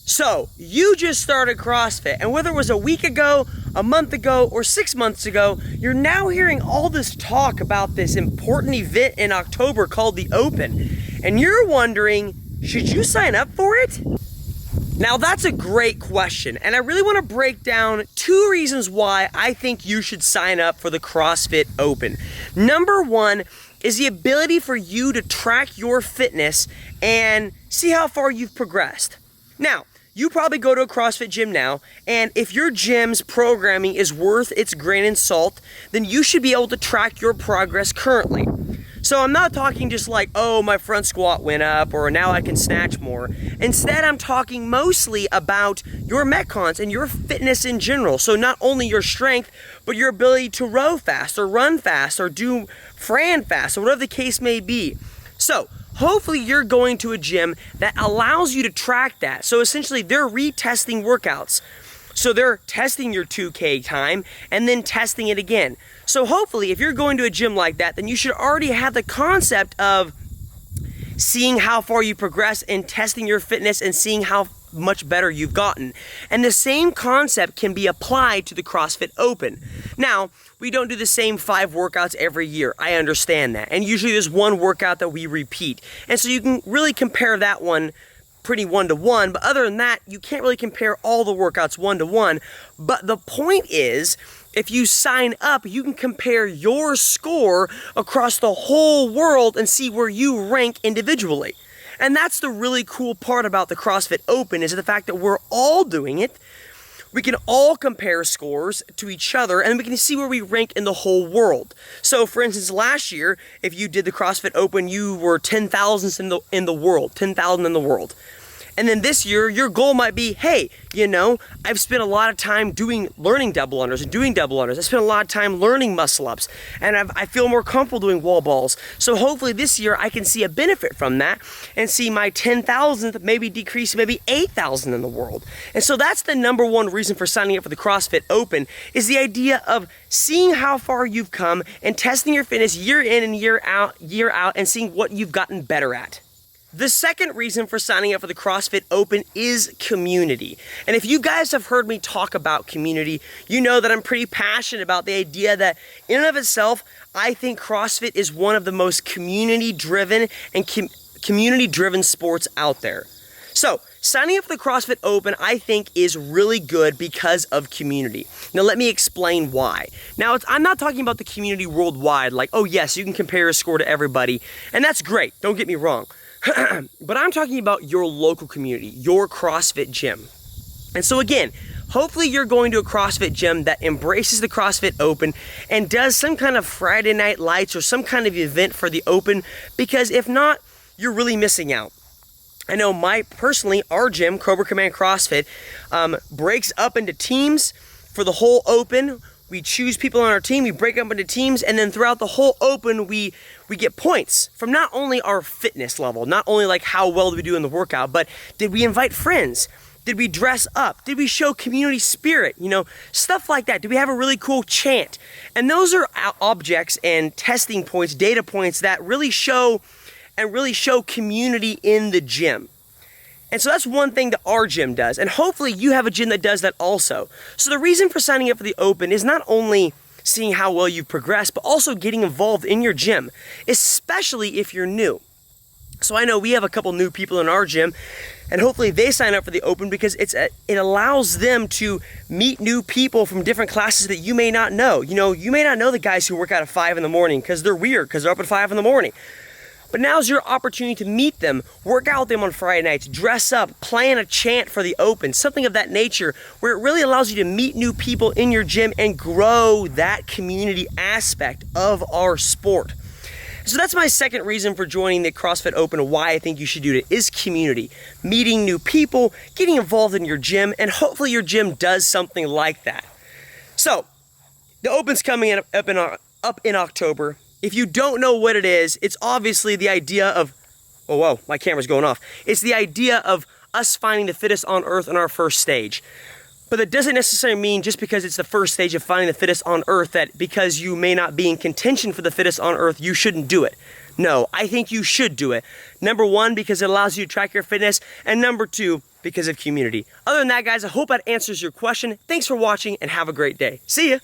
So, you just started CrossFit, and whether it was a week ago, a month ago, or 6 months ago, you're now hearing all this talk about this important event in October called the Open, and you're wondering, should you sign up for it? Now, that's a great question, and I really want to break down 2 reasons why I think you should sign up for the CrossFit Open. Number 1 is the ability for you to track your fitness and see how far you've progressed. Now, you probably go to a CrossFit gym now, and if your gym's programming is worth its grain of salt, then you should be able to track your progress currently. So I'm not talking just like, oh, my front squat went up, or now I can snatch more. Instead, I'm talking mostly about your metcons and your fitness in general. So not only your strength, but your ability to row fast, or run fast, or do Fran fast, or whatever the case may be. So hopefully you're going to a gym that allows you to track that. So essentially they're retesting workouts. So they're testing your 2K time and then testing it again. So hopefully if you're going to a gym like that, then you should already have the concept of seeing how far you progress and testing your fitness and seeing how much better you've gotten. And the same concept can be applied to the CrossFit Open. Now, we don't do the same 5 workouts every year. I understand that. And usually there's one workout that we repeat. And so you can really compare that one pretty one-to-one, but other than that, you can't really compare all the workouts one-to-one. But the point is, if you sign up, you can compare your score across the whole world and see where you rank individually. And that's the really cool part about the CrossFit Open, is the fact that we're all doing it. We can all compare scores to each other, and we can see where we rank in the whole world. So for instance, last year, if you did the CrossFit Open, you were 10,000th in the world, 10,000 in the world. And then this year, your goal might be, hey, you know, I've spent a lot of time learning double unders and doing double unders. I spent a lot of time learning muscle ups, and I feel more comfortable doing wall balls. So hopefully this year I can see a benefit from that and see my 10,000th maybe decrease to maybe 8,000 in the world. And so that's the number 1 reason for signing up for the CrossFit Open, is the idea of seeing how far you've come and testing your fitness year in and year out, and seeing what you've gotten better at. The second reason for signing up for the CrossFit Open is community. And if you guys have heard me talk about community, you know that I'm pretty passionate about the idea that in and of itself, I think CrossFit is one of the most community-driven and community-driven sports out there. So, signing up for the CrossFit Open, I think, is really good because of community. Now, let me explain why. Now, I'm not talking about the community worldwide, like, oh yes, you can compare your score to everybody, and that's great, don't get me wrong. But I'm talking about your local community, your CrossFit gym. And so again, hopefully you're going to a CrossFit gym that embraces the CrossFit Open and does some kind of Friday night lights or some kind of event for the Open, because if not, you're really missing out. I know personally, our gym, Cobra Command CrossFit, breaks up into teams for the whole Open. We choose people on our team, we break up into teams, and then throughout the whole Open, we get points from not only our fitness level, not only like how well did we do in the workout, but did we invite friends? Did we dress up? Did we show community spirit? You know, stuff like that. Did we have a really cool chant? And those are objects and testing points, data points that really show community in the gym. And so that's one thing that our gym does. And hopefully you have a gym that does that also. So the reason for signing up for the Open is not only seeing how well you've progressed, but also getting involved in your gym, especially if you're new. So I know we have a couple new people in our gym, and hopefully they sign up for the Open because it allows them to meet new people from different classes that you may not know. You know, you may not know the guys who work out at 5 in the morning because they're weird, because they're up at 5 in the morning. But now's your opportunity to meet them, work out with them on Friday nights, dress up, plan a chant for the Open, something of that nature, where it really allows you to meet new people in your gym and grow that community aspect of our sport. So that's my second reason for joining the CrossFit Open, and why I think you should do it, is community. Meeting new people, getting involved in your gym, and hopefully your gym does something like that. So, the Open's coming up in October. If you don't know what it is, it's obviously the idea of, oh whoa, my camera's going off. It's the idea of us finding the fittest on earth in our first stage. But that doesn't necessarily mean just because it's the first stage of finding the fittest on earth that because you may not be in contention for the fittest on earth, you shouldn't do it. No, I think you should do it. Number one, because it allows you to track your fitness, and number two, because of community. Other than that, guys, I hope that answers your question. Thanks for watching and have a great day. See ya.